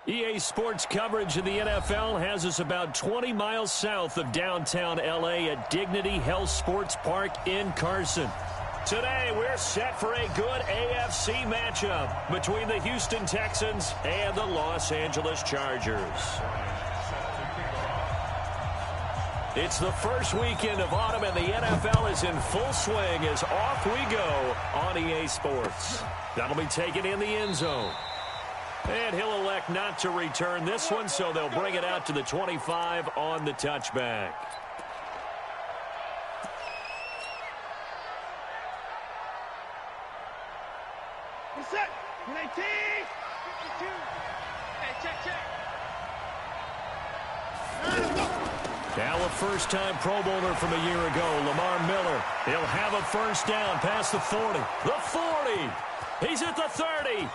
EA Sports coverage of the NFL has us about 20 miles south of downtown L.A. at Dignity Health Sports Park in Carson. Today, we're set for a good AFC matchup between the Houston Texans and the Los Angeles Chargers. It's the first weekend of autumn, and the NFL is in full swing as off we go on EA Sports. That'll be taken in the end zone. And he'll elect not to return this one, so they'll bring it out to the 25 on the touchback. Set. 19. 52. Hey, check. Now a first-time Pro Bowler from a year ago, Lamar Miller. He'll have a first down past the 40. The 40. He's at the 30.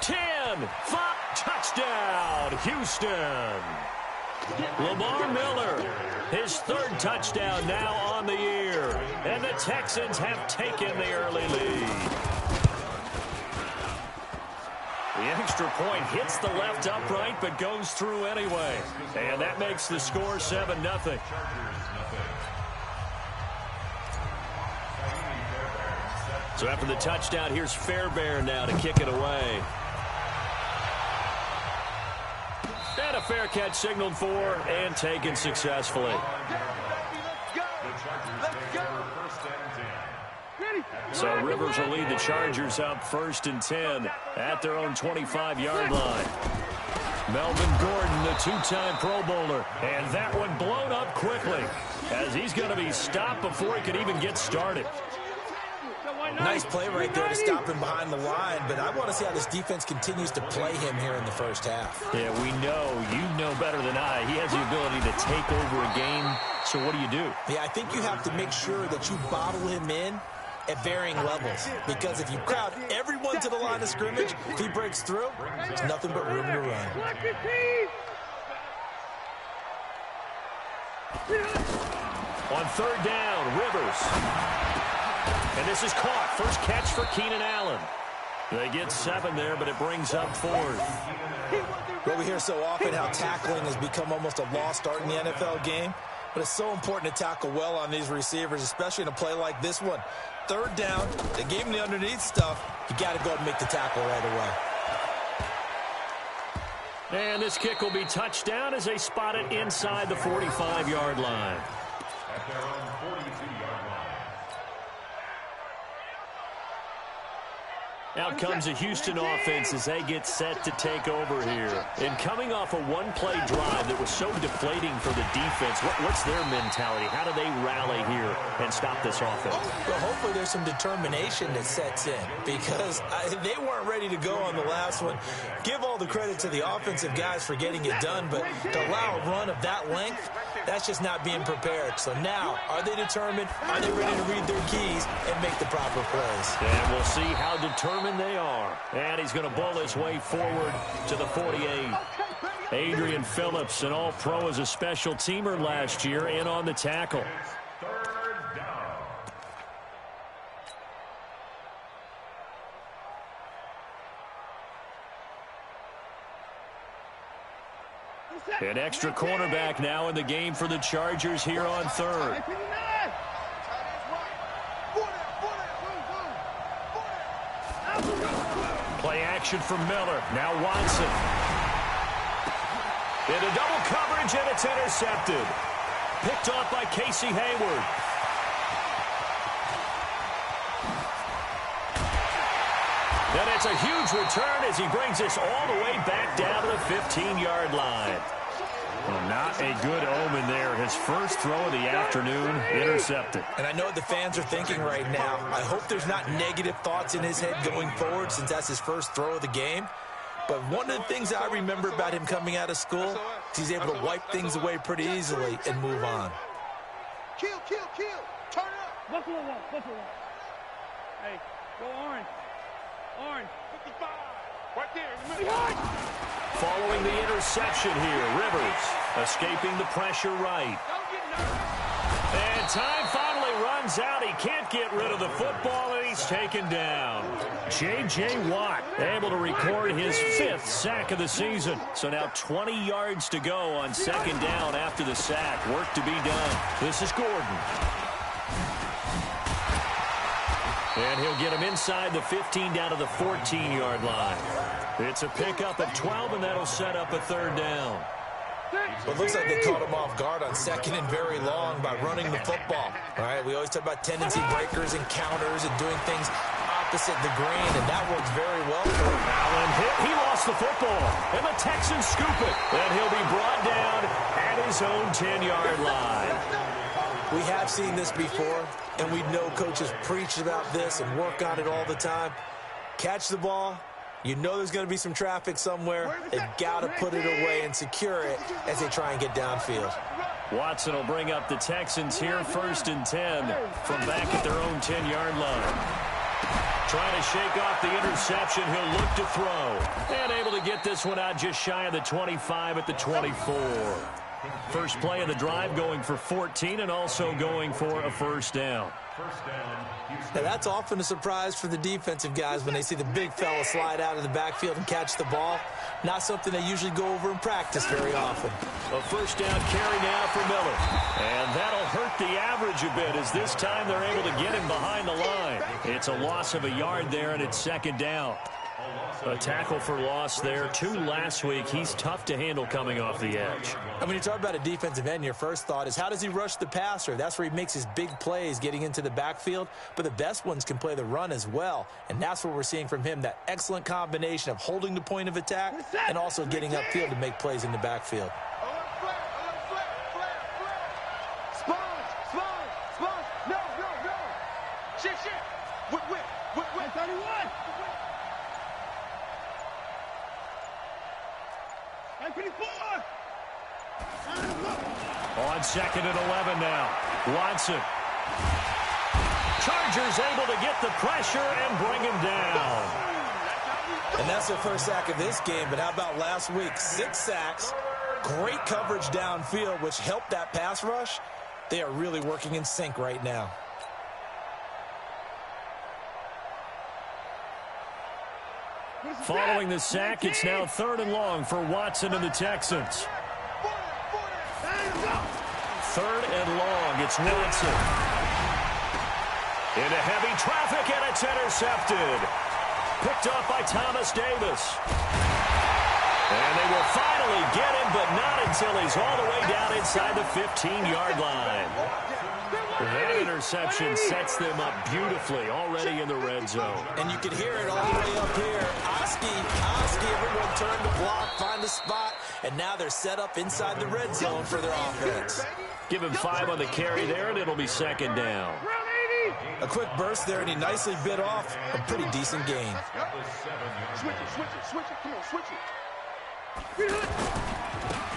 10. 5. Touchdown, Houston. Lamar Miller, his third touchdown now on the year. And the Texans have taken the early lead. The extra point hits the left upright, but goes through anyway. And that makes the score 7-0. So after the touchdown, here's Fairbairn now to kick it away. And a fair catch signaled for and taken successfully. So Rivers will lead the Chargers up 1st and 10 at their own 25-yard line. Melvin Gordon, the two-time Pro Bowler. And that one blown up quickly as he's going to be stopped before he could even get started. Nice play right there to stop him behind the line, but I want to see how this defense continues to play him here in the first half. Yeah, you know better than I. He has the ability to take over a game, so what do? Yeah, I think you have to make sure that you bottle him in at varying levels, because if you crowd everyone to the line of scrimmage, if he breaks through, there's nothing but room to run. On third down, Rivers. And this is caught. First catch for Keenan Allen. They get 7 there, but it brings up 4th. Well, we hear so often how tackling has become almost a lost art in the NFL game, but it's so important to tackle well on these receivers, especially in a play like this one. Third down, they gave him the underneath stuff. You got to go and make the tackle right away. And this kick will be touchdown as they spot it inside the 45-yard line. At their own 42-yard line. Out comes a Houston offense as they get set to take over here. And coming off a one-play drive that was so deflating for the defense, what's their mentality? How do they rally here and stop this offense? Well, hopefully there's some determination that sets in, because they weren't ready to go on the last one. Give all the credit to the offensive guys for getting it done, but to allow a run of that length, that's just not being prepared. So now, are they determined? Are they ready to read their keys and make the proper plays? And we'll see how determined they are. And he's going to bowl his way forward to the 48. Adrian Phillips, an all-pro as a special teamer last year, in on the tackle. An extra cornerback now in the game for the Chargers here on third. Play action from Miller. Now Watson. Into double coverage, and it's intercepted. Picked off by Casey Hayward. And it's a huge return as he brings us all the way back down to the 15-yard line. Well, not a good omen there. His first throw of the afternoon, intercepted. And I know what the fans are thinking right now. I hope there's not negative thoughts in his head going forward, since that's his first throw of the game. But one of the things I remember about him coming out of school is he's able to wipe things away pretty easily and move on. Kill. Turn up. Buffalo one. Hey, go orange. Orange. 55. Right there. Following the interception here, Rivers escaping the pressure right. And time finally runs out. He can't get rid of the football, and he's taken down. J.J. Watt able to record his 5th sack of the season. So now 20 yards to go on second down after the sack. Work to be done. This is Gordon. And he'll get him inside the 15 down to the 14-yard line. It's a pickup of 12, and that'll set up a third down. Well, it looks like they caught him off guard on second and very long by running the football. All right, we always talk about tendency breakers and counters and doing things opposite the grain, and that works very well for him. Allen hit. He lost the football, and the Texans scoop it. And he'll be brought down at his own 10-yard line. We have seen this before, and we know coaches preach about this and work on it all the time. Catch the ball. You know there's going to be some traffic somewhere. They've got to put it away and secure it as they try and get downfield. Watson will bring up the Texans here, 1st and 10 from back at their own 10-yard line. Trying to shake off the interception. He'll look to throw. And able to get this one out just shy of the 25 at the 24. First play of the drive going for 14 and also going for a first down. Now, that's often a surprise for the defensive guys when they see the big fella slide out of the backfield and catch the ball. Not something they usually go over in practice very often. A first down carry now for Miller. And that'll hurt the average a bit as this time they're able to get him behind the line. It's a loss of a yard there, and it's second down. A tackle for loss there. 2 last week. He's tough to handle coming off the edge. And when you talk about a defensive end, your first thought is how does he rush the passer? That's where he makes his big plays getting into the backfield. But the best ones can play the run as well. And that's what we're seeing from him, that excellent combination of holding the point of attack and also getting upfield to make plays in the backfield. On 2nd and 11 now. Watson. Chargers able to get the pressure and bring him down. And that's their first sack of this game, but how about last week? 6 sacks, great coverage downfield, which helped that pass rush. They are really working in sync right now. Following the sack, it's now 3rd and long for Watson and the Texans. 3rd and long, it's Watson. Into heavy traffic, and it's intercepted. Picked off by Thomas Davis. And they will finally get him, but not until he's all the way down inside the 15-yard line. That interception sets them up beautifully already in the red zone. And you can hear it all the way up here. Oski, everyone turned to block, find a spot, and now they're set up inside the red zone for their offense. Give him 5 on the carry there, and it'll be second down. A quick burst there, and he nicely bit off a pretty decent gain. Switch it. Come on, switch it.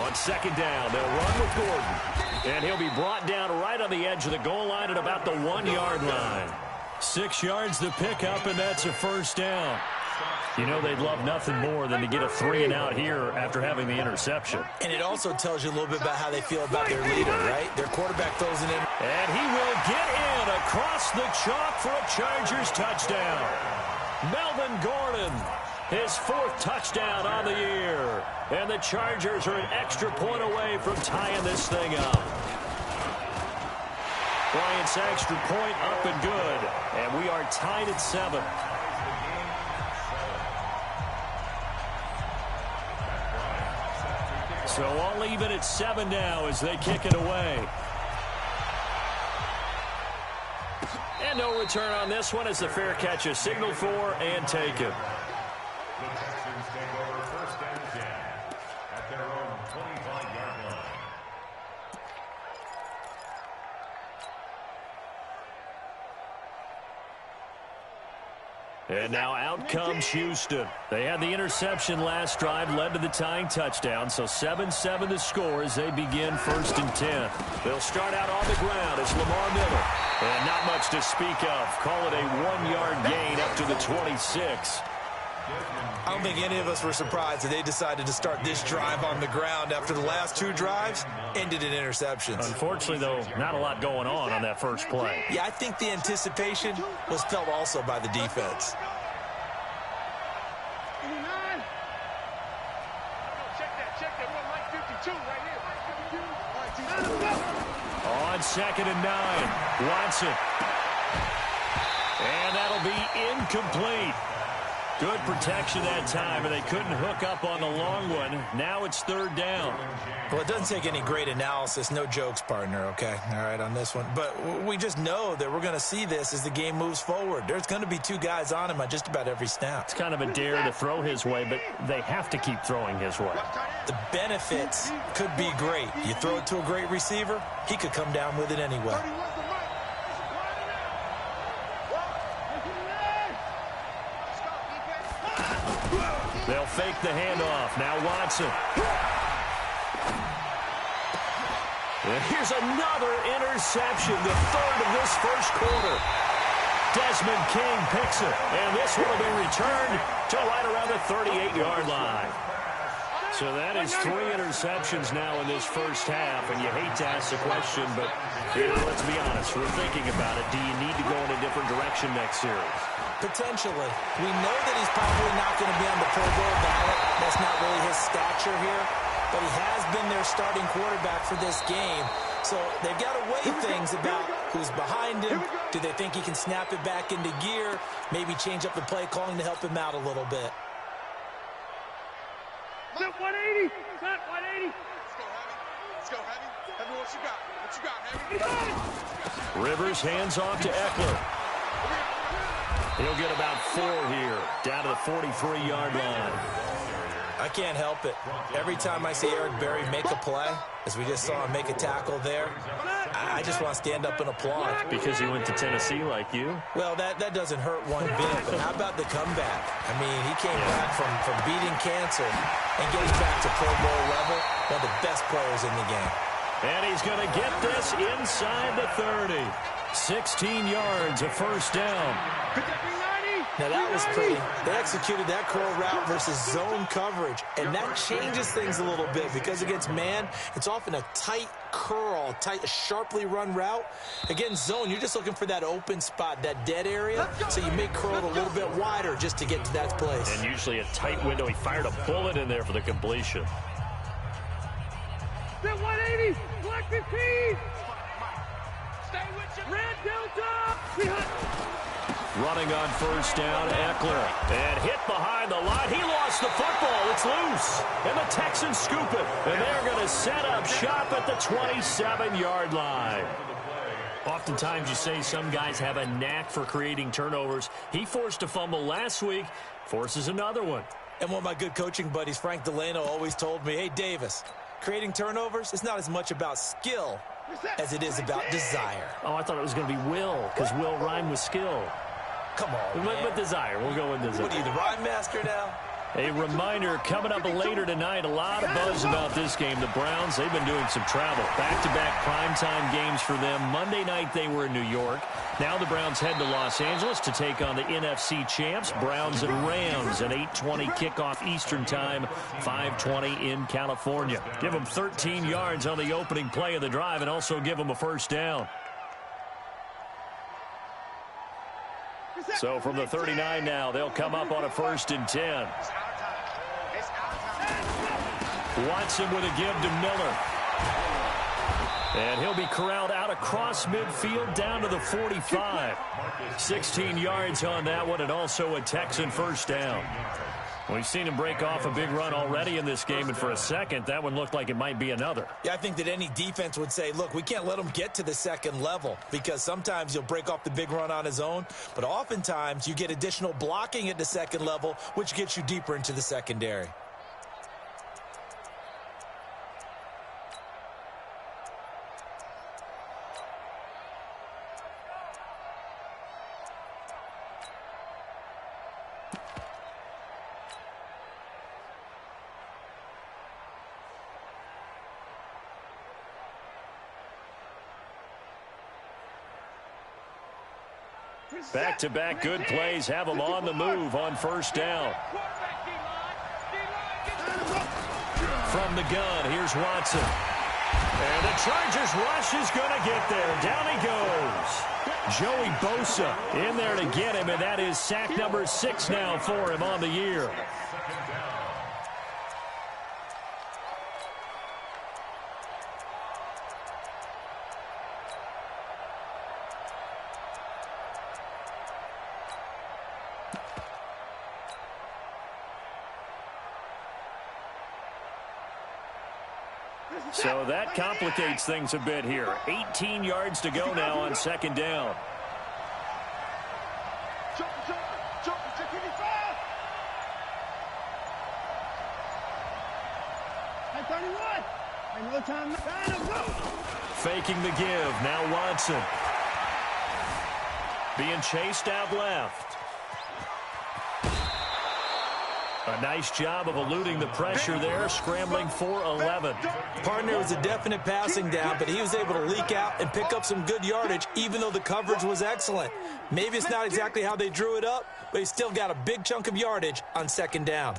On second down, they'll run with Gordon. And he'll be brought down right on the edge of the goal line at about the 1-yard line. 6 yards to pick up, and that's a first down. You know they'd love nothing more than to get a 3-and-out here after having the interception. And it also tells you a little bit about how they feel about their leader, right? Their quarterback throws it in. And he will get in across the chalk for a Chargers touchdown. Melvin Gordon, his 4th touchdown on the year. And the Chargers are an extra point away from tying this thing up. Bryant's extra point up and good. And we are tied at 7. So all even at 7 now as they kick it away. And no return on this one as the fair catch is signaled for and taken. The Texans take over 1st and 10 at their own 25-yard line. And now out comes Houston. They had the interception last drive, led to the tying touchdown. So 7-7 the score as they begin 1st and 10. They'll start out on the ground as Lamar Miller. And not much to speak of. Call it a 1-yard gain up to the 26. I don't think any of us were surprised that they decided to start this drive on the ground after the last 2 drives ended in interceptions. Unfortunately, though, not a lot going on that first play. Yeah, I think the anticipation was felt also by the defense. On 2nd and 9, Watson. And that'll be incomplete. Good protection that time, and they couldn't hook up on the long one. Now it's 3rd down. Well, it doesn't take any great analysis. No jokes, partner, okay? All right, on this one. But we just know that we're going to see this as the game moves forward. There's going to be 2 guys on him on just about every snap. It's kind of a dare to throw his way, but they have to keep throwing his way. The benefits could be great. You throw it to a great receiver, he could come down with it anyway. They'll fake the handoff. Now Watson. And here's another interception, the 3rd of this first quarter. Desmond King picks it, and this one will be returned to right around the 38-yard line. So that is 3 interceptions now in this first half, and you hate to ask the question, but let's be honest, we're thinking about it. Do you need to go in a different direction next series? Potentially. We know that he's probably not going to be on the Pro Bowl ballot. That's not really his stature here, but he has been their starting quarterback for this game. So they've got to weigh things about who's behind him. Do they think he can snap it back into gear? Maybe change up the play calling to help him out a little bit. Set 180. Set 180. Let's go, Heavy. Heavy, what you got? What you got, Heavy? Rivers hands off to Eckler. He'll get about 4 here, down to the 43-yard line. I can't help it. Every time I see Eric Berry make a play, as we just saw him make a tackle there, I just want to stand up and applaud. Because he went to Tennessee like you? Well, that doesn't hurt one bit, but how about the comeback? I mean, he came back from beating cancer and getting back to Pro Bowl level, one of the best players in the game. And he's going to get this inside the 30. 16 yards, a first down. Now, that was pretty. They executed that curl route versus zone coverage, and that changes things a little bit because against man, it's often a tight curl, a sharply run route. Against zone, you're just looking for that open spot, that dead area, so you make curl a little bit wider just to get to that place. And usually a tight window. He fired a bullet in there for the completion. 180. Black 15. Stay with you. Red Delta. Running on first down, Eckler. And hit behind the line. He lost the football. It's loose. And the Texans scoop it. And they're going to set up shop at the 27-yard line. Oftentimes you say some guys have a knack for creating turnovers. He forced a fumble last week, forces another one. And one of my good coaching buddies, Frank Delano, always told me, hey, Davis, creating turnovers is not as much about skill as it is about desire. Oh, I thought it was going to be will, because will rhyme with skill. Come on, man. With desire. We'll go with desire. What are you, the rhyme master now? A reminder, coming up later tonight, a lot of buzz about this game. The Browns, they've been doing some travel. Back-to-back primetime games for them. Monday night, they were in New York. Now the Browns head to Los Angeles to take on the NFC champs, Browns and Rams, an 8:20 kickoff Eastern time, 5:20 in California. Give them 13 yards on the opening play of the drive and also give them a first down. So from the 39 now, they'll come up on a 1st and 10. Watson with a give to Miller. And he'll be corralled out across midfield down to the 45. 16 yards on that one, and also a Texan first down. We've seen him break off a big run already in this game, and for a second, that one looked like it might be another. Yeah, I think that any defense would say, look, we can't let him get to the second level because sometimes he'll break off the big run on his own, but oftentimes you get additional blocking at the second level, which gets you deeper into the secondary. Back-to-back good plays have them on the move on first down. From the gun, here's Watson. And the Chargers rush is going to get there. Down he goes. Joey Bosa in there to get him, and that is sack number 6 now for him on the year. So that complicates things a bit here. 18 yards to go now on second down. Faking the give. Now Watson. Being chased out left. A nice job of eluding the pressure there, scrambling for 11. Partner was a definite passing down, but he was able to leak out and pick up some good yardage, even though the coverage was excellent. Maybe it's not exactly how they drew it up, but he still got a big chunk of yardage on second down.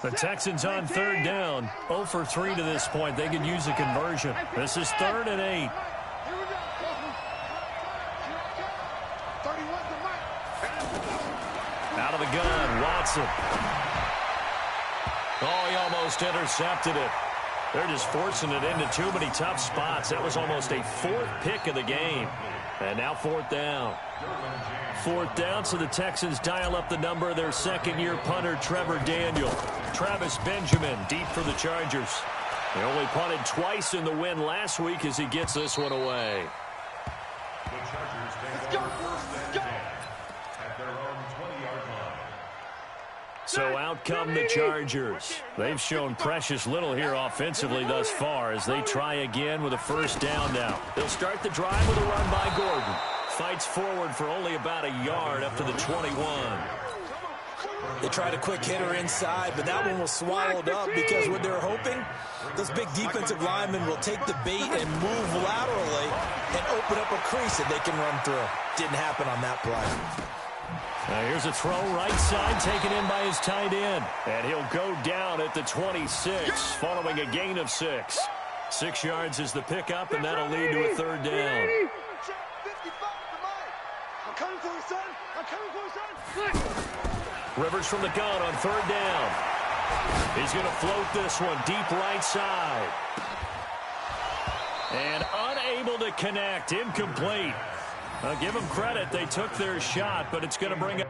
The Texans on third down, 0 for 3 to this point. They could use a conversion. This is 3rd and 8. Out of the gun, Watson. Oh, he almost intercepted it. They're just forcing it into too many tough spots. That was almost a 4th pick of the game. And now 4th down. 4th down, so the Texans dial up the number of their second-year punter, Trevor Daniel. Travis Benjamin deep for the Chargers. They only punted twice in the win last week as he gets this one away. The Chargers take over first and 10 at their own 20-yard line. So out come the Chargers. They've shown precious little here offensively thus far as they try again with a first down now. They'll start the drive with a run by Gordon. Fights forward for only about a yard up to the 21. They tried a quick hitter inside, but that one was swallowed up because what they're hoping, those big defensive linemen will take the bait and move laterally and open up a crease that they can run through. Didn't happen on that play. Now here's a throw right side taken in by his tight end. And he'll go down at the 26 following a gain of 6. 6 yards is the pickup, and that'll lead to a third down. Rivers from the gun on third down. He's going to float this one deep right side. And unable to connect. Incomplete. I'll give them credit. They took their shot, but it's going to bring up.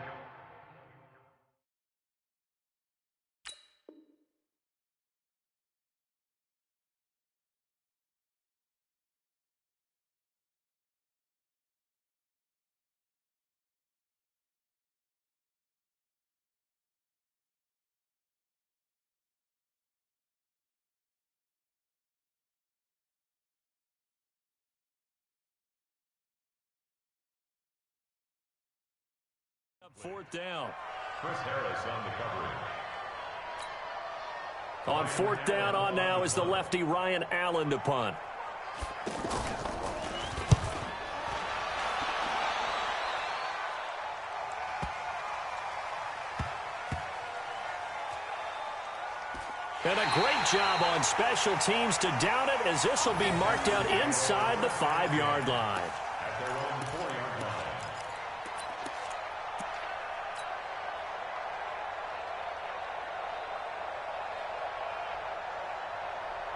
Fourth down. Chris Harris on the coverage. On fourth down on now is the lefty Ryan Allen to punt. And a great job on special teams to down it, as this will be marked out inside the 5-yard line. At their own 4-yard line.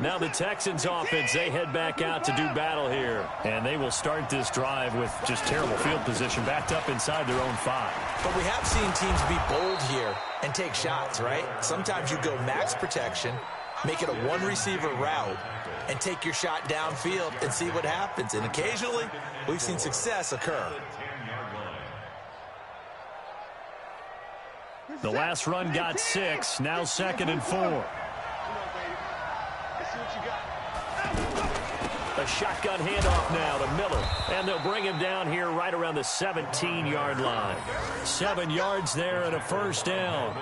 Now the Texans offense, they head back out to do battle here. And they will start this drive with just terrible field position backed up inside their own 5. But we have seen teams be bold here and take shots, right? Sometimes you go max protection, make it a one-receiver route, and take your shot downfield and see what happens. And occasionally, we've seen success occur. The last run got 6, now 2nd and 4. A shotgun handoff now to Miller. And they'll bring him down here right around the 17-yard line. 7 yards there and a first down.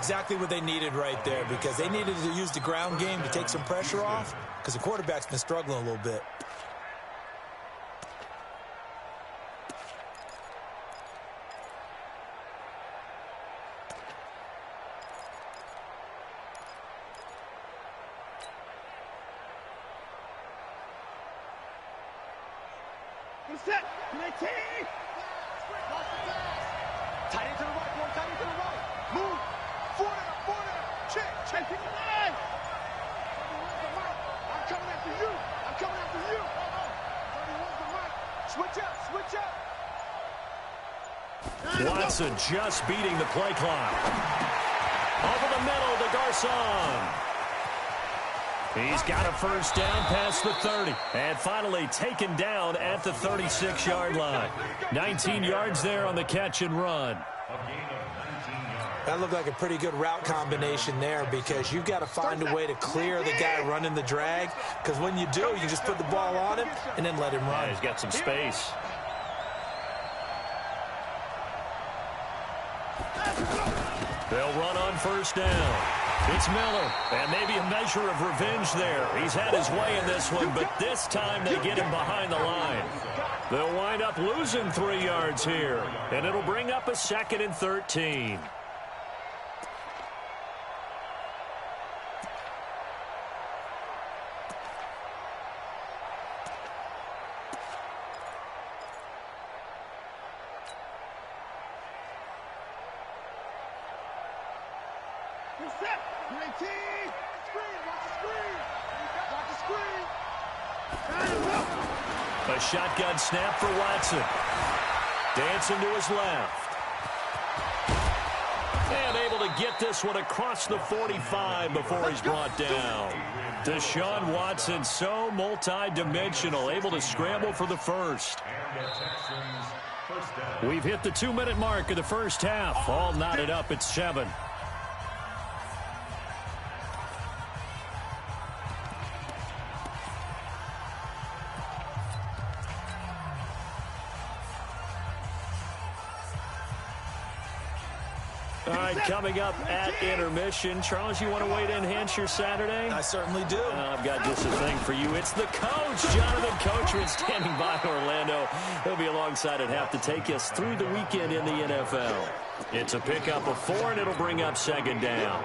Exactly what they needed right there, because they needed to use the ground game to take some pressure off, because the quarterback's been struggling a little bit. Set. 19. Tight end to the right, boy. Tight end to the right. Move. Four down. Check. Pick the line. I'm coming after you. Switch up. Watson just beating the play clock. Over the middle to Garcon. He's got a first down past the 30. And finally taken down at the 36-yard line. 19 yards there on the catch and run. That looked like a pretty good route combination there, because you've got to find a way to clear the guy running the drag, because when you do, you just put the ball on him and then let him run. Yeah, he's got some space. They'll run on first down. It's Miller, and maybe a measure of revenge there. He's had his way in this one, but this time they get him behind the line. They'll wind up losing 3 yards here, and it'll bring up a 2nd and 13. A shotgun snap for Watson. Dancing to his left. And able to get this one across the 45 before he's brought down. Deshaun Watson, so multi-dimensional, able to scramble for the first. We've hit the 2-minute mark of the first half. All knotted up at 7. All right, coming up at intermission. Charles, you want to wait to enhance your Saturday? I certainly do. I've got just a thing for you. It's the coach, Jonathan Coachman, standing by Orlando. He'll be alongside at half to take us through the weekend in the NFL. It's a pickup of 4, and it'll bring up 2nd down.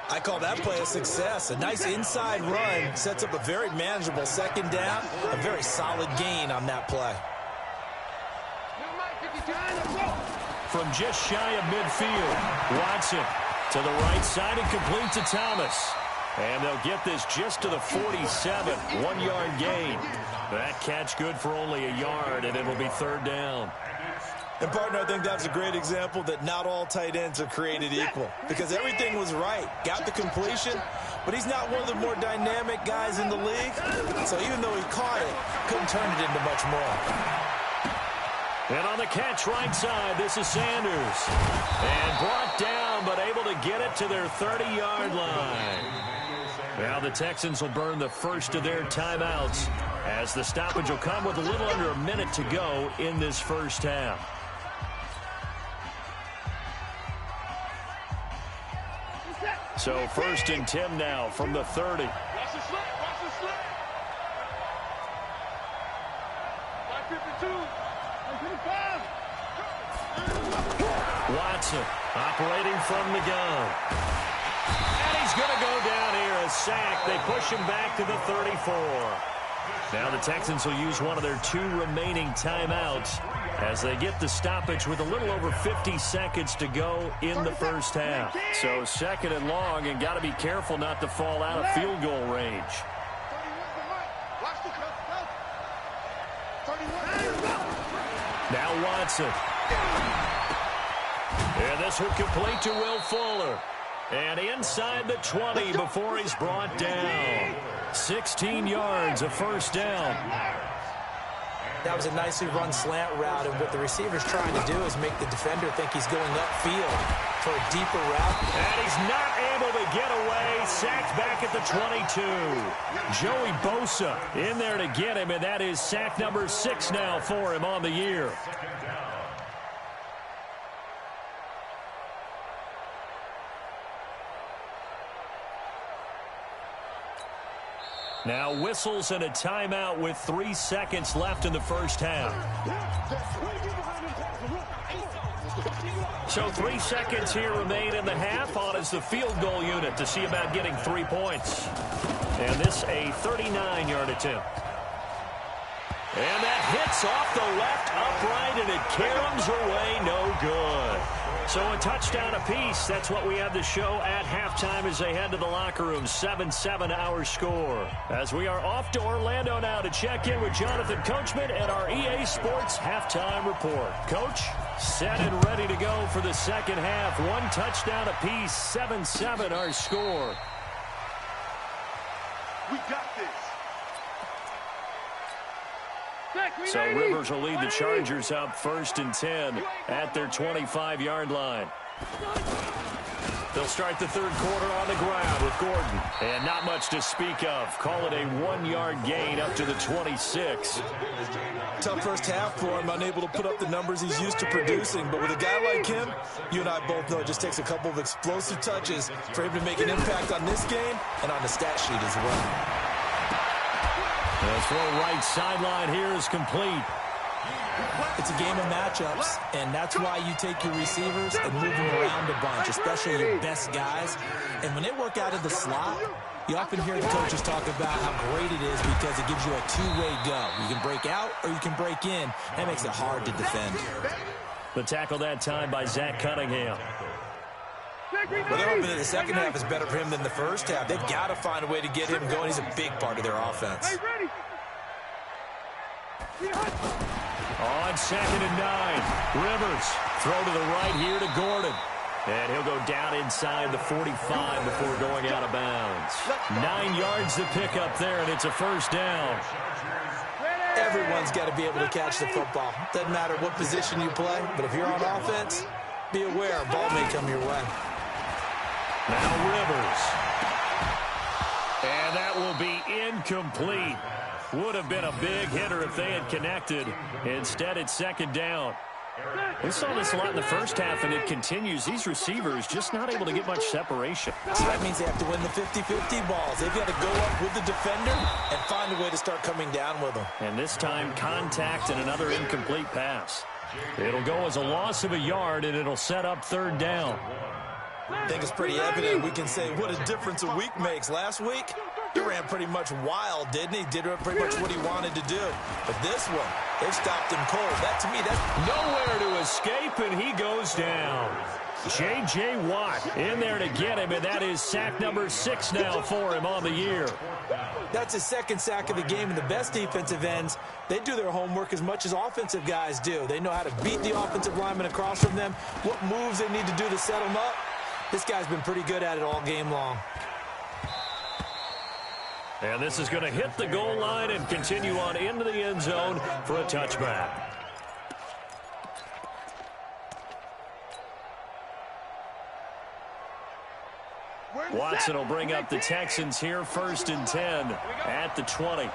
I call that play a success. A nice inside run sets up a very manageable 2nd down. A very solid gain on that play. From just shy of midfield, Watson to the right side and complete to Thomas. And they'll get this just to the 47, 1-yard gain. That catch good for only a yard, and it'll be 3rd down. And, partner, I think that's a great example that not all tight ends are created equal, because everything was right. Got the completion, but he's not one of the more dynamic guys in the league. So even though he caught it, couldn't turn it into much more. And on the catch right side, this is Sanders. And brought down, but able to get it to their 30-yard line. Now the Texans will burn the first of their timeouts, as the stoppage will come with a little under a minute to go in this first half. So 1st and 10 now from the 30. Watch the slip. Watson operating from the gun. And he's going to go down here, a sack. They push him back to the 34. Now the Texans will use one of their 2 remaining timeouts as they get the stoppage with a little over 50 seconds to go in the first half. So 2nd and long, and got to be careful not to fall out of field goal range. Now Watson. And this would complete to Will Fuller. And inside the 20 before he's brought down. 16 yards, a first down. That was a nicely run slant route, and what the receiver's trying to do is make the defender think he's going upfield for a deeper route. And he's not able to get away. Sacked back at the 22. Joey Bosa in there to get him, and that is sack number 6 now for him on the year. Now whistles and a timeout with 3 seconds left in the first half. So 3 seconds here remain in the half. On is the field goal unit to see about getting 3 points. And this a 39-yard attempt. And that hits off the left upright, and it caroms away, no good. So a touchdown apiece. That's what we have to show at halftime as they head to the locker room. 7-7 our score. As we are off to Orlando now to check in with Jonathan Coachman and our EA Sports halftime report. Coach, set and ready to go for the second half. 1 touchdown apiece. 7-7 our score. We got this. So Rivers will lead the Chargers up 1st and 10 at their 25-yard line. They'll start the third quarter on the ground with Gordon. And not much to speak of. Call it a 1-yard gain up to the 26. Tough first half for him, unable to put up the numbers he's used to producing. But with a guy like him, you and I both know it just takes a couple of explosive touches for him to make an impact on this game and on the stat sheet as well. The throw right sideline here is complete. It's a game of matchups, and that's why you take your receivers and move them around a bunch, especially your best guys. And when they work out of the slot, you often hear the coaches talk about how great it is because it gives you a two-way go. You can break out or you can break in. That makes it hard to defend. The tackle that time by Zach Cunningham. Well, they're hoping that the second half is better for him than the first half. They've got to find a way to get him going. He's a big part of their offense. On 2nd and 9, Rivers throw to the right here to Gordon. And he'll go down inside the 45 before going out of bounds. 9 yards to pick up there, and it's a first down. Everyone's got to be able to catch the football. Doesn't matter what position you play, but if you're on offense, be aware a ball may come your way. Now Rivers. And that will be incomplete. Would have been a big hitter if they had connected. Instead, it's second down. We saw this a lot in the first half, and it continues. These receivers just not able to get much separation. So that means they have to win the 50-50 balls. They've got to go up with the defender and find a way to start coming down with them. And this time, contact and another incomplete pass. It'll go as a loss of a yard, and it'll set up third down. I think it's pretty evident. We can say what a difference a week makes. Last week, he ran pretty much wild, didn't he? Did pretty much what he wanted to do. But this one, they stopped him cold. That, to me, that's nowhere to escape, and he goes down. J.J. Watt in there to get him, and that is sack number 6 now for him on the year. That's his second sack of the game, and the best defensive ends, they do their homework as much as offensive guys do. They know how to beat the offensive lineman across from them, what moves they need to do to set them up. This guy's been pretty good at it all game long. And this is going to hit the goal line and continue on into the end zone for a touchback. Watson will bring up the Texans here 1st and 10 at the 20.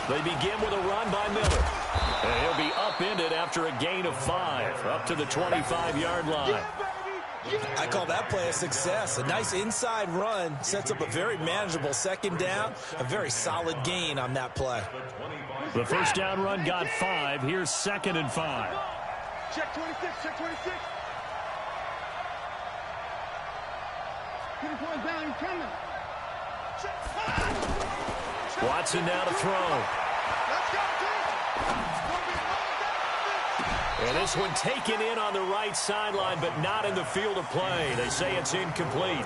They begin with a run by Miller. And he'll be upended after a gain of 5 up to the 25-yard line. I call that play a success. A nice inside run sets up a very manageable second down. A very solid gain on that play. The first down run got 5. Here's 2nd and 5. Check 26, check 26. Down, he's coming. Watson now to throw. Let's go, team. And this one taken in on the right sideline, but not in the field of play. They say it's incomplete.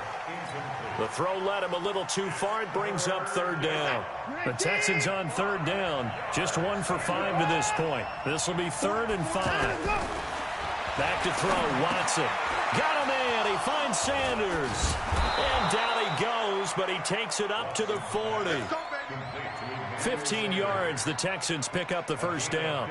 The throw led him a little too far. It brings up third down. The Texans on third down. Just 1 for 5 to this point. This will be 3rd and 5. Back to throw. Watson. Got a man. He finds Sanders. And down he goes, but he takes it up to the 40. 15 yards. The Texans pick up the first down.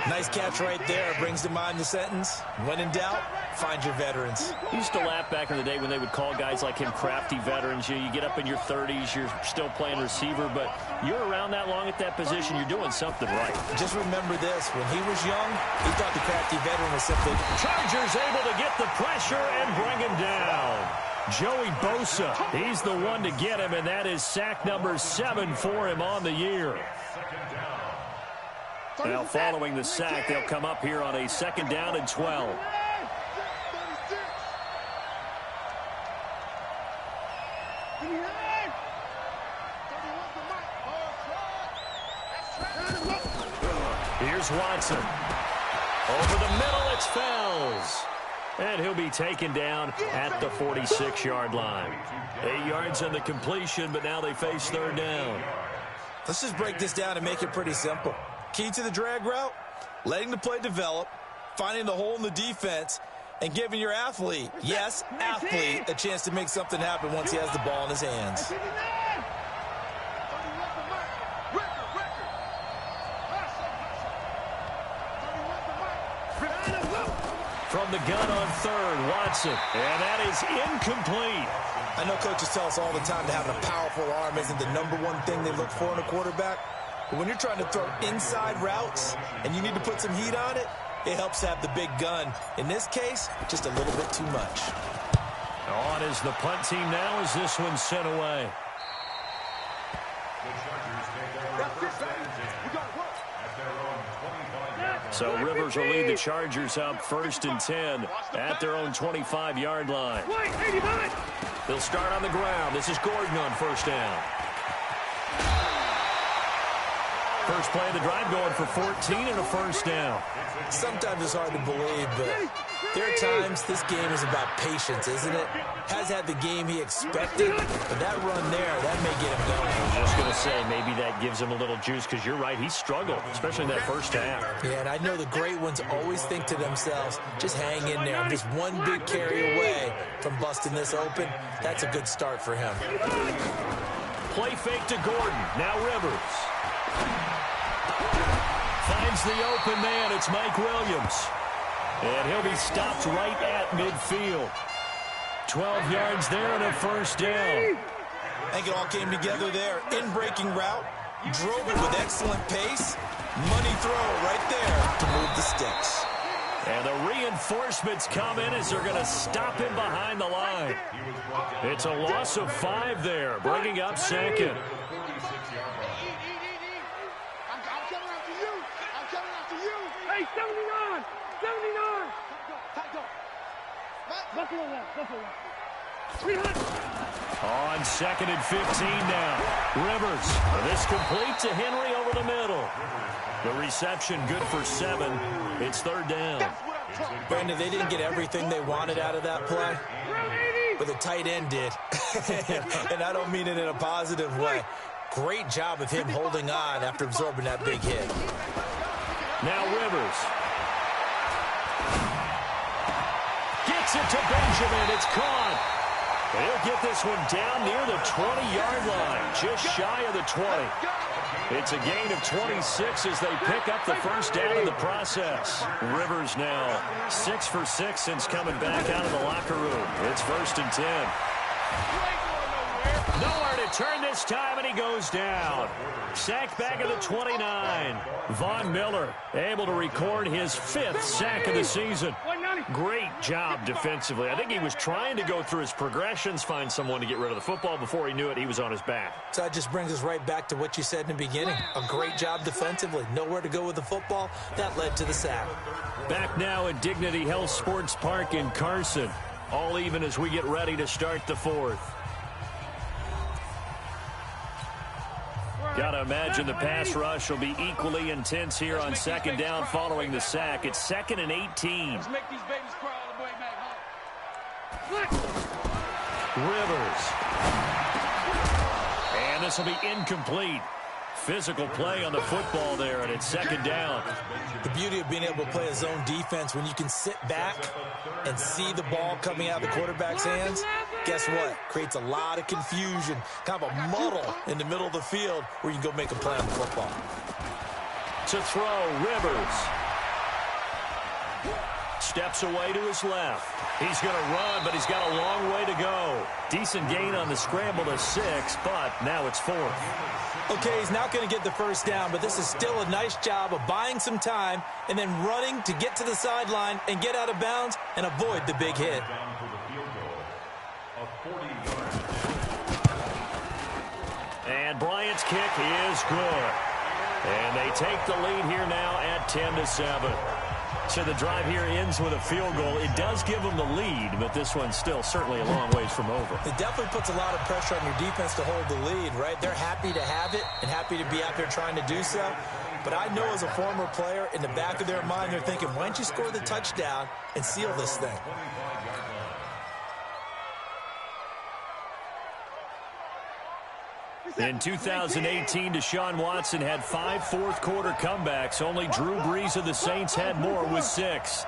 Nice catch right there. Brings to mind the sentence, when in doubt, find your veterans. You used to laugh back in the day when they would call guys like him crafty veterans. You get up in your 30s, you're still playing receiver, but you're around that long at that position, you're doing something right. Just remember this, when he was young, he thought the crafty veteran was simply... Chargers able to get the pressure and bring him down. Joey Bosa, he's the one to get him, and that is sack number 7 for him on the year. Now, following the sack, they'll come up here on a 2nd down and 12. Here's Watson. Over the middle, it's Fells. And he'll be taken down at the 46-yard line. 8 yards on the completion, but now they face 3rd down. Let's just break this down and make it pretty simple. Key to the drag route, letting the play develop, finding the hole in the defense, and giving your athlete, yes, athlete, a chance to make something happen once he has the ball in his hands. From the gun on 3rd, Watson. And that is incomplete. I know coaches tell us all the time that having a powerful arm isn't the #1 thing they look for in a quarterback. But when you're trying to throw inside routes and you need to put some heat on it, it helps have the big gun. In this case, just a little bit too much. On is the punt team now as this one's sent away. So Rivers will lead the Chargers up 1st and 10 at their own 25-yard line. They'll start on the ground. This is Gordon on 1st down. First play of the drive going for 14 and a 1st down. Sometimes it's hard to believe, but there are times this game is about patience, isn't it? Has had the game he expected, but that run there, that may get him going. I was just going to say, maybe that gives him a little juice, because you're right, he struggled, especially in that 1st half. Yeah, and I know the great ones always think to themselves, just hang in there. I'm just one big carry away from busting this open. That's a good start for him. Play fake to Gordon. Now Rivers. Finds the open man. It's Mike Williams. And he'll be stopped right at midfield. 12 yards there and a 1st down. I think it all came together there. In-breaking route. Drove it with excellent pace. Money throw right there to move the sticks. And the reinforcements come in as they're going to stop him behind the line. It's a loss of 5 there, bringing up 2nd. Hey, 79! 79! Buffalo one. 300! On 2nd and 15 now. Rivers. This complete to Henry over the middle. The reception good for 7. It's 3rd down. Brandon, they didn't get everything they wanted out of that play, but the tight end did. And I don't mean it in a positive way. Great job of him holding on after absorbing that big hit. Now Rivers. Gets it to Benjamin. It's caught. He'll get this one down near the 20-yard line, just shy of the 20. It's a gain of 26 as they pick up the 1st down in the process. Rivers now 6 for 6 since coming back out of the locker room. It's 1st and 10. Nowhere to turn this time, and he goes down. Sack back at the 29. Von Miller able to record his 5th sack of the season. Great job defensively. I think he was trying to go through his progressions, find someone to get rid of the football. Before he knew it, he was on his back. So that just brings us right back to what you said in the beginning. A great job defensively. Nowhere to go with the football. That led to the sack. Back now at Dignity Health Sports Park in Carson. All even as we get ready to start the 4th. Got to imagine the pass rush will be equally intense here on 2nd down following the sack. It's 2nd and 18. Let's make these babies crawl all the way back home. Rivers. And this will be incomplete. Physical play on the football there, and it's 2nd down. The beauty of being able to play a zone defense when you can sit back and see the ball coming out of the quarterback's hands, guess what? Creates a lot of confusion, kind of a muddle in the middle of the field where you can go make a play on the football. To throw, Rivers. Steps away to his left. He's going to run, but he's got a long way to go. Decent gain on the scramble to 6, but now it's 4th. Okay, he's not going to get the 1st down, but this is still a nice job of buying some time and then running to get to the sideline and get out of bounds and avoid the big hit. onside kick is good. And they take the lead here now at 10-7. So the drive here ends with a field goal. It does give them the lead, but this one's still certainly a long ways from over. It definitely puts a lot of pressure on your defense to hold the lead, right? They're happy to have it and happy to be out there trying to do so. But I know as a former player, in the back of their mind, they're thinking, why don't you score the touchdown and seal this thing? In 2018, Deshaun Watson had 5 fourth-quarter comebacks. Only Drew Brees of the Saints had more with 6.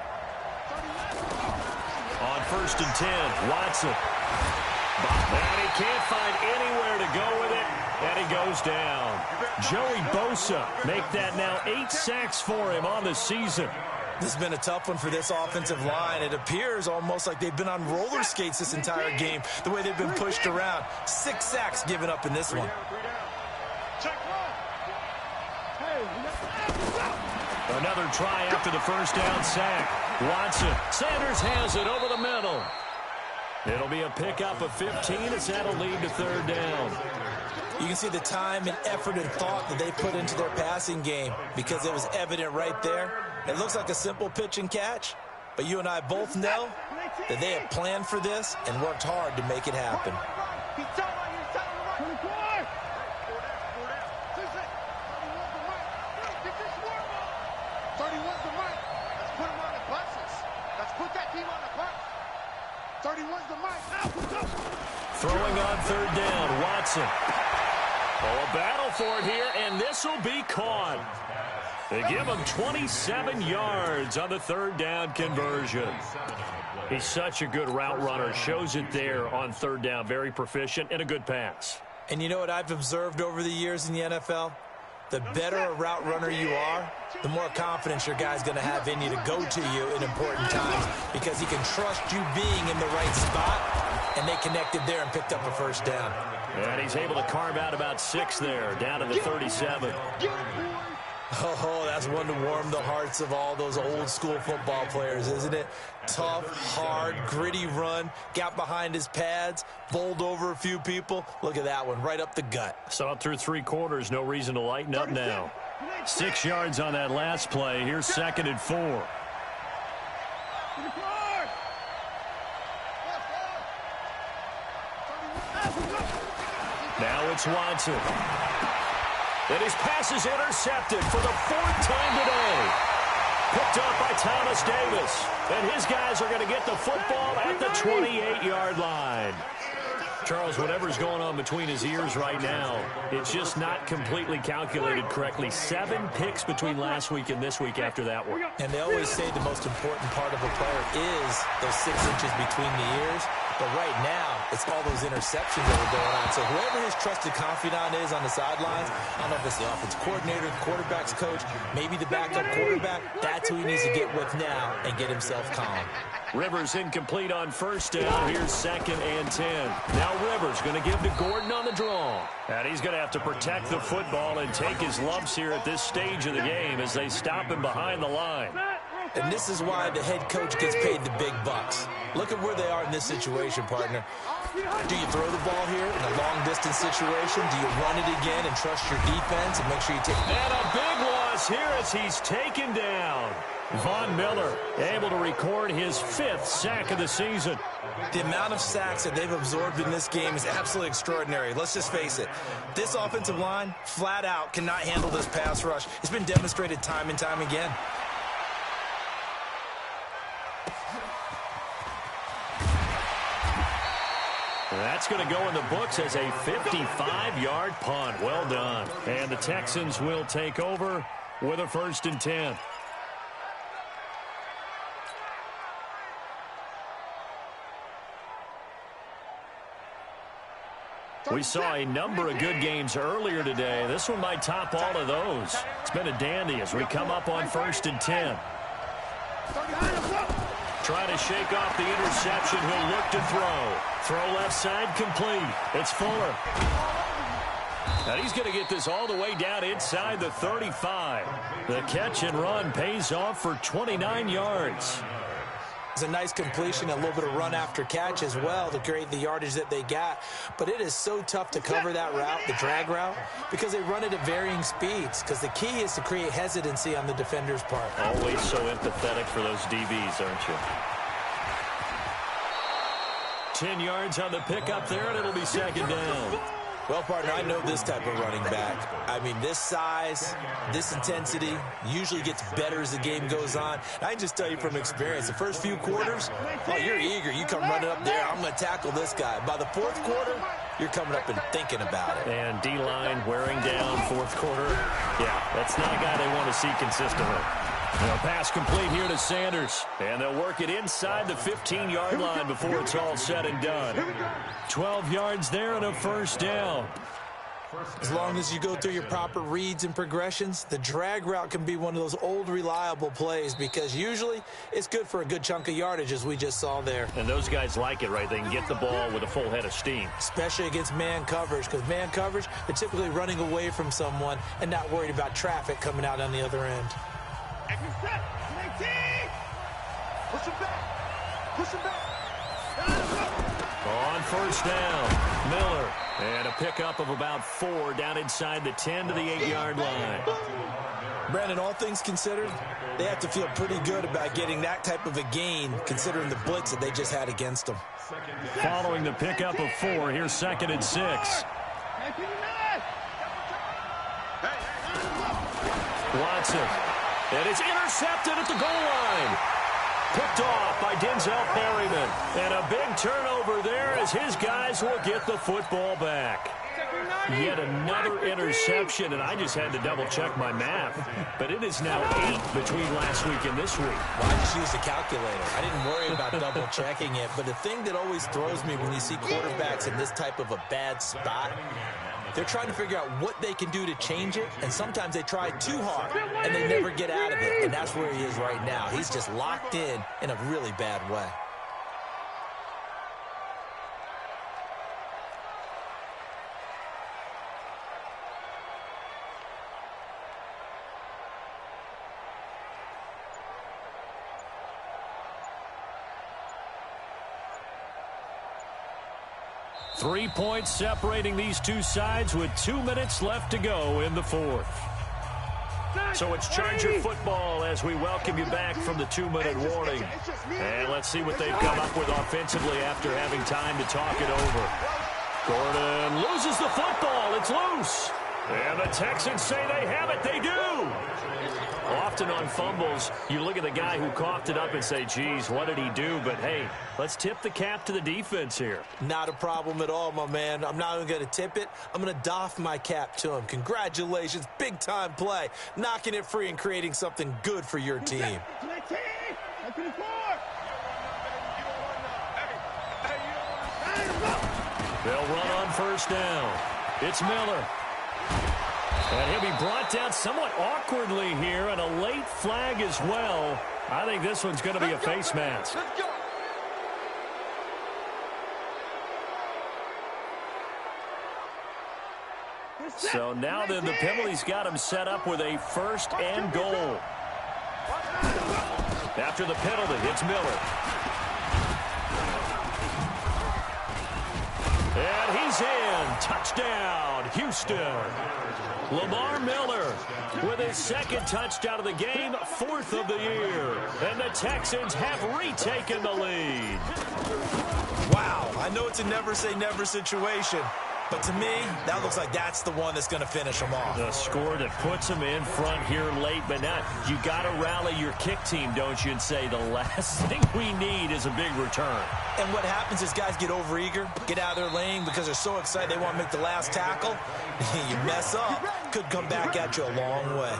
On 1st and 10, Watson. And he can't find anywhere to go with it, and he goes down. Joey Bosa make that now 8 sacks for him on the season. This has been a tough one for this offensive line. It appears almost like they've been on roller skates this entire game, the way they've been pushed around. 6 sacks given up in this one. Another try after the first down sack. Watson. Sanders has it over the middle. It'll be a pickup of 15 as that'll lead to 3rd down. You can see the time and effort and thought that they put into their passing game because it was evident right there. It looks like a simple pitch and catch, but you and I both know that they have planned for this and worked hard to make it happen. Throwing on 3rd down, Watson. Oh, a battle for it here, and this will be caught. They give him 27 yards on the 3rd down conversion. He's such a good route runner. Shows it there on 3rd down. Very proficient and a good pass. And you know what I've observed over the years in the NFL? The better a route runner you are, the more confidence your guy's going to have in you to go to you in important times because he can trust you being in the right spot, and they connected there and picked up a 1st down. And he's able to carve out about 6 there, down to the 37. Oh, that's one to warm the hearts of all those old-school football players, isn't it? Tough, hard, gritty run, got behind his pads, bowled over a few people. Look at that one, right up the gut. Saw it through 3 quarters, no reason to lighten up now. 6 yards on that last play. Here's 2nd and 4. Now it's Watson. And his pass is intercepted for the 4th time today. Picked up by Thomas Davis. And his guys are going to get the football at the 28-yard line. Charles, whatever's going on between his ears right now, it's just not completely calculated correctly. 7 picks between last week and this week after that one. And they always say the most important part of a player is those 6 inches between the ears. But right now, it's all those interceptions that are going on. So whoever his trusted confidant is on the sidelines, I don't know if it's the offense coordinator, the quarterback's coach, maybe the backup quarterback, that's who he needs to get with now and get himself calm. Rivers incomplete on 1st down. Here's 2nd and 10. Now Rivers going to give to Gordon on the draw. And he's going to have to protect the football and take his lumps here at this stage of the game as they stop him behind the line. And this is why the head coach gets paid the big bucks. Look at where they are in this situation, partner. Do you throw the ball here in a long-distance situation? Do you run it again and trust your defense and make sure you take it? And a big loss here as he's taken down. Von Miller able to record his 5th sack of the season. The amount of sacks that they've absorbed in this game is absolutely extraordinary. Let's just face it. This offensive line, flat out, cannot handle this pass rush. It's been demonstrated time and time again. That's going to go in the books as a 55-yard punt. Well done. And the Texans will take over with a 1st and 10. We saw a number of good games earlier today. This one might top all of those. It's been a dandy as we come up on 1st and 10. Trying to shake off the interception. He'll look to throw. Throw left side complete. It's Fuller. And he's going to get this all the way down inside the 35. The catch and run pays off for 29 yards. It's a nice completion, a little bit of run after catch as well to create the yardage that they got. But it is so tough to cover that route, the drag route, because they run it at varying speeds. Because the key is to create hesitancy on the defender's part. Always so empathetic for those DBs, aren't you? 10 yards on the pickup there, and it'll be second down. Well, partner, I know this type of running back. I mean, this size, this intensity usually gets better as the game goes on. And I can just tell you from experience, the first few quarters, oh, you're eager. You come running up there, I'm going to tackle this guy. By the fourth quarter, you're coming up and thinking about it. And D-line wearing down fourth quarter. Yeah, that's not a guy they want to see consistently. Now, pass complete here to Sanders. And they'll work it inside the 15-yard line before it's all said and done. 12 yards there and a first down. As long as you go through your proper reads and progressions, the drag route can be one of those old reliable plays because usually it's good for a good chunk of yardage, as we just saw there. And those guys like it, right? They can get the ball with a full head of steam. Especially against man coverage, because man coverage, they're typically running away from someone and not worried about traffic coming out on the other end. Push him back. Push him back. On first down, Miller. And a pickup of about 4 down inside the 10 to the 8-yard line. Brandon, all things considered, they have to feel pretty good about getting that type of a gain considering the blitz that they just had against them. Following the pickup of 4, here's 2nd and 6. Watson. And it's intercepted at the goal line. Picked off by Denzel Perryman. And a big turnover there as his guys will get the football back. Yet another interception, and I just had to double-check my math. But it is now 8 between last week and this week. Well, I just used a calculator. I didn't worry about double-checking it. But the thing that always throws me when you see quarterbacks in this type of a bad spot, they're trying to figure out what they can do to change it, and sometimes they try too hard, and they never get out of it. And that's where he is right now. He's just locked in a really bad way. Three points separating these two sides with 2 minutes left to go in the fourth. So it's Charger football as we welcome you back from the 2-minute warning. And let's see what they've come up with offensively after having time to talk it over. Gordon loses the football. It's loose. And the Texans say they have it. They do. Often on fumbles, you look at the guy who coughed it up and say, geez, what did he do? But, hey, let's tip the cap to the defense here. Not a problem at all, my man. I'm not even going to tip it. I'm going to doff my cap to him. Congratulations. Big-time play. Knocking it free and creating something good for your team. They'll run on first down. It's Miller. And he'll be brought down somewhat awkwardly here, and a late flag as well. I think this one's going to be a face mask. So now then the penalty's got him set up with a 1st and goal. After the penalty, it's Miller. And he's in. Touchdown, Houston. Lamar Miller with his 2nd touchdown of the game, 4th of the year. And the Texans have retaken the lead. Wow, I know it's a never-say-never situation, but to me, that looks like that's the one that's going to finish them off. The score that puts them in front here late, but now you got to rally your kick team, don't you, and say the last thing we need is a big return. And what happens is guys get overeager, get out of their lane because they're so excited they want to make the last tackle. You mess up, could come back at you a long way.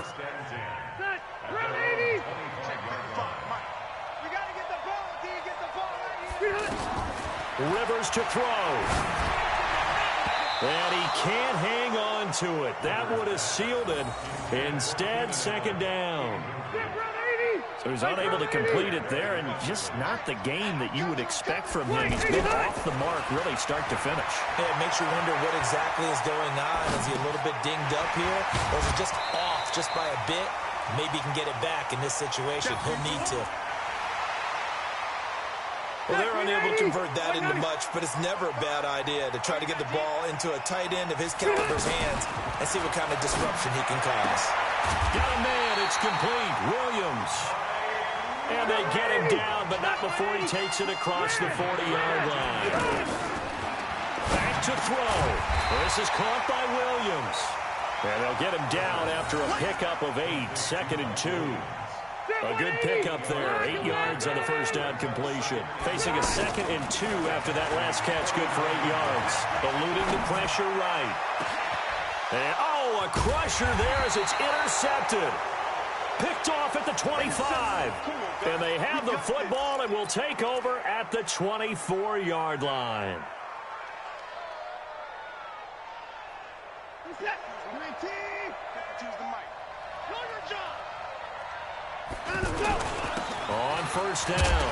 Rivers to throw. And he can't hang on to it. That would have sealed it. Instead, 2nd down. So he's unable to complete it there, and just not the game that you would expect from him. He's been off the mark really start to finish. Yeah, it makes you wonder what exactly is going on. Is he a little bit dinged up here, or is it just off just by a bit? Maybe he can get it back in this situation. He'll need to. Well, they're unable to convert that into much, but it's never a bad idea to try to get the ball into a tight end of his caliber's hands and see what kind of disruption he can cause. Got a man. It's complete. Williams. And they get him down, but not before he takes it across the 40-yard line. Back to throw. This is caught by Williams. And they'll get him down after a pickup of 8, 2nd and 2. A good pickup there, 8 yards on the first down completion. Facing a 2nd and 2 after that last catch, good for 8 yards. Eluding the pressure right. And, a crusher there as it's intercepted. Picked off at the 25. And they have the football and will take over at the 24-yard line. On first down,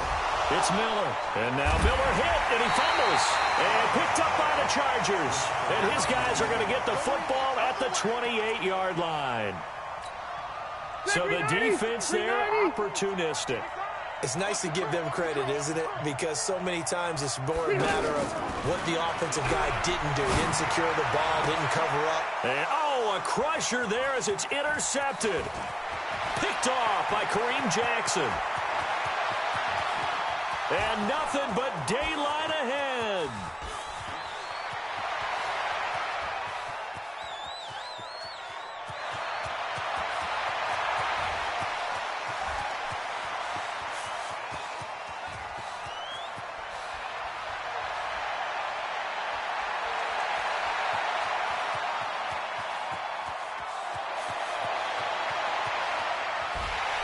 it's Miller. And now Miller hit, and he fumbles. And picked up by the Chargers. And his guys are going to get the football at the 28-yard line. So the defense there, opportunistic. It's nice to give them credit, isn't it? Because so many times it's more a matter of what the offensive guy didn't do. Didn't secure the ball, didn't cover up. And, a crusher there as it's intercepted. Picked off by Kareem Jackson. And nothing but daylight ahead.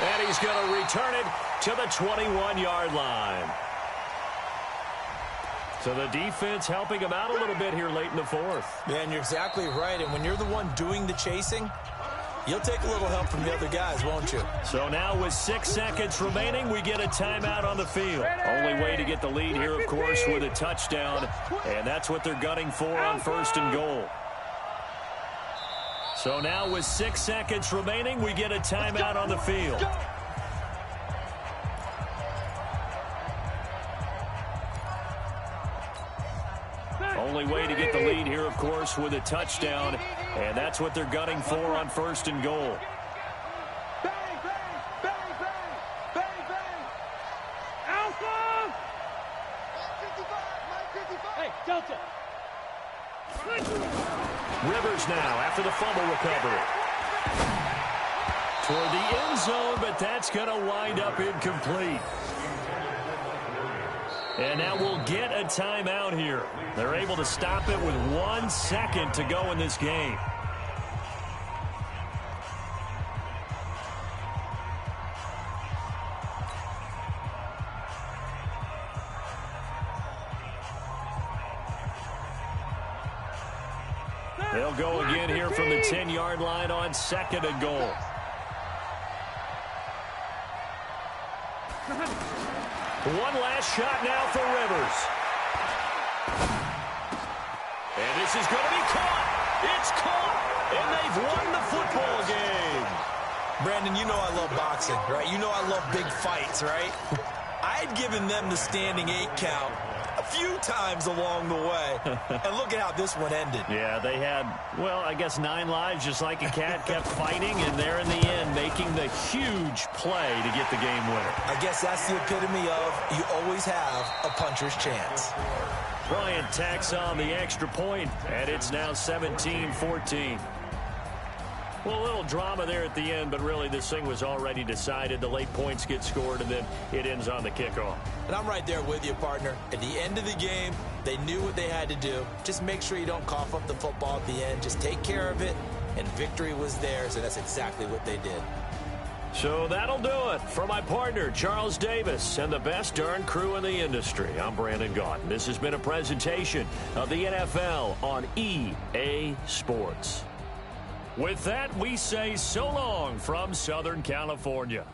And he's going to return it to the 21-yard line. So the defense helping him out a little bit here late in the fourth. Yeah, and you're exactly right. And when you're the one doing the chasing, you'll take a little help from the other guys, won't you? So now with 6 seconds remaining, we get a timeout on the field. Only way to get the lead here, of course, with a touchdown. And that's what they're gunning for on 1st and goal. So now with 6 seconds remaining, we get a timeout on the field. Only way to get the lead here, of course, with a touchdown. And that's what they're gunning for on 1st and goal. Bang, bang, bang, bang, bang, bang. Alpha! 55. Hey, Delta. Rivers now after the fumble recovery. Toward the end zone, but that's going to wind up incomplete. And now we'll get a timeout here. They're able to stop it with 1 second to go in this game. They'll go again here from the 10-yard line on 2nd and goal. One last shot now for Rivers. And this is going to be caught. It's caught. And they've won the football game. Brandon, you know I love boxing, right? You know I love big fights, right? I'd given them the standing 8 count a few times along the way. And look at how this one ended. Yeah, they had, well, I guess 9 lives, just like a cat, kept fighting, and there in the end making the huge play to get the game winner. I guess that's the epitome of you always have a puncher's chance. Bryant tacks on the extra point, and it's now 17-14. Well, a little drama there at the end, but really this thing was already decided. The late points get scored, and then it ends on the kickoff. And I'm right there with you, partner. At the end of the game, they knew what they had to do. Just make sure you don't cough up the football at the end. Just take care of it, and victory was theirs, and that's exactly what they did. So that'll do it for my partner, Charles Davis, and the best darn crew in the industry. I'm Brandon Gaudin. This has been a presentation of the NFL on EA Sports. With that, we say so long from Southern California.